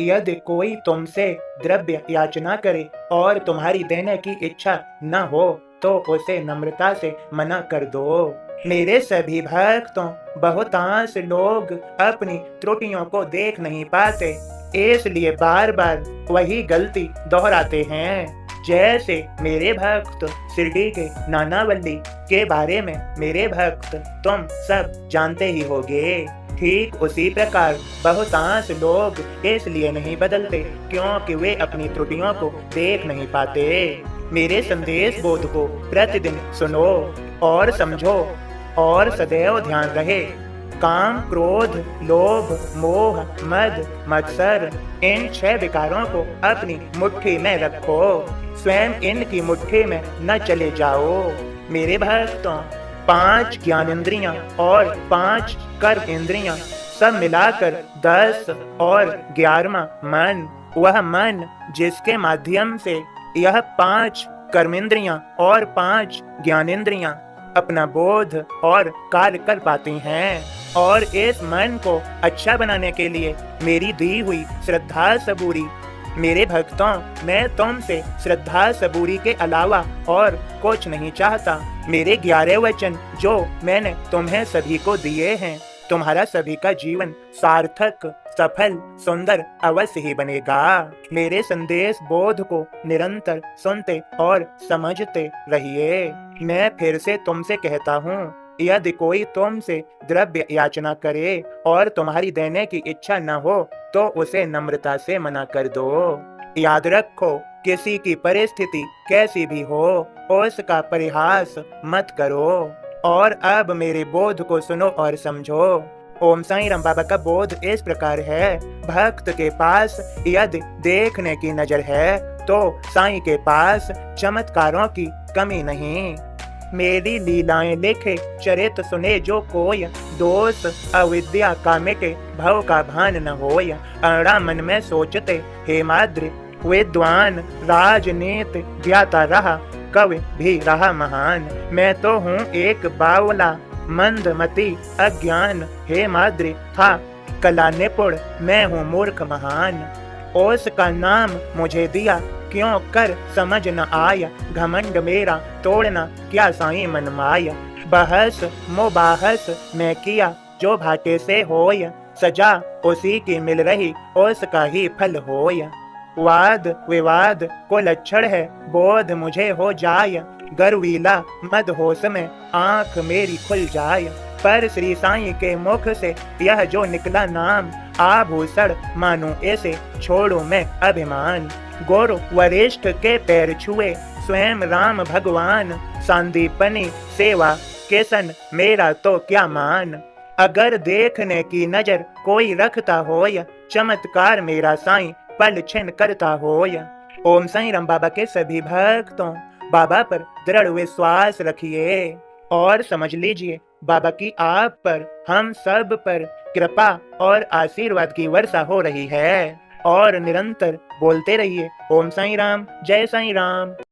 यदि कोई तुमसे द्रव्य याचना करे और तुम्हारी देने की इच्छा न हो तो उसे नम्रता से मना कर दो। मेरे सभी भक्तों, बहुतांश लोग अपनी त्रुटियों को देख नहीं पाते, इसलिए बार बार वही गलती दोहराते हैं। जैसे मेरे भक्त शिरडी के नानावल्ली के बारे में मेरे भक्त तुम सब जानते ही होगे, ठीक उसी प्रकार बहुतांश लोग इसलिए नहीं बदलते क्योंकि वे अपनी त्रुटियों को देख नहीं पाते। मेरे संदेश बोध को प्रतिदिन सुनो और समझो और सदैव ध्यान रहे। काम, क्रोध, लोभ, मोह, मद, मत्सर, इन 6 विकारों को अपनी मुट्ठी में रखो, स्वयं इनकी मुट्ठी में न चले जाओ। मेरे भक्तों, 5 ज्ञानेंद्रियां और 5 कर्म इंद्रियां सब मिलाकर 10 और 11वां मन, वह मन जिसके माध्यम से यह 5 कर्मेंद्रियां और 5 ज्ञानेंद्रियां अपना बोध और कार्य कर पाती हैं। और इस मन को अच्छा बनाने के लिए मेरी दी हुई श्रद्धा सबूरी। मेरे भक्तों, मैं तुमसे श्रद्धा सबूरी के अलावा और कुछ नहीं चाहता। मेरे 11 वचन जो मैंने तुम्हें सभी को दिए हैं, तुम्हारा सभी का जीवन सार्थक, सफल, सुंदर अवश्य ही बनेगा। मेरे संदेश बोध को निरंतर सुनते और समझते रहिए। मैं फिर से तुमसे कहता हूँ, यदि कोई तुमसे द्रव्य याचना करे और तुम्हारी देने की इच्छा न हो तो उसे नम्रता से मना कर दो। याद रखो, किसी की परिस्थिति कैसी भी हो, उसका परिहास मत करो। और अब मेरे बोध को सुनो और समझो। ओम साईं राम बाबा का बोध इस प्रकार है, भक्त के पास यदि देखने की नजर है तो साईं के पास चमत्कारों की कमी नहीं। मेरी लीलाएं लिखे चरित सुने जो कोय, दोष अविद्या का मिटे भव का भान न होय। अड़ा मन में सोचते हे माद्रि, विद्वान राजनीति ज्ञाता रहा, कवि भी रहा महान। मैं तो हूँ एक बावला मंदमती अज्ञान, हे माद्रि था कला निपुण, मैं हूँ मूर्ख महान। उसका नाम मुझे दिया क्यों कर समझ न आया, घमंड मेरा तोड़ना क्या साईं मन माया। बहस मुबाहस मैं किया जो भाटे से होय, सजा उसी की मिल रही उसका ही फल होय। वाद विवाद को लक्षण है बोध मुझे हो जाय, गर्वीला मद होश में आंख मेरी खुल जाय। पर श्री साईं के मुख से यह जो निकला नाम, आभूषण मानो ऐसे छोड़ो मैं अभिमान। गुरु वरिष्ठ के पैर छुए स्वयं राम भगवान, संदीपनी सेवा केसन मेरा तो क्या मान। अगर देखने की नजर कोई रखता होय, चमत्कार मेरा साईं पल छिन करता होय। ओम साईं राम बाबा के सभी भक्तों, बाबा पर दृढ़ विश्वास रखिए और समझ लीजिए, बाबा की आप पर, हम सब पर कृपा और आशीर्वाद की वर्षा हो रही है। और निरंतर बोलते रहिए, ओम साईं राम, जय साईं राम।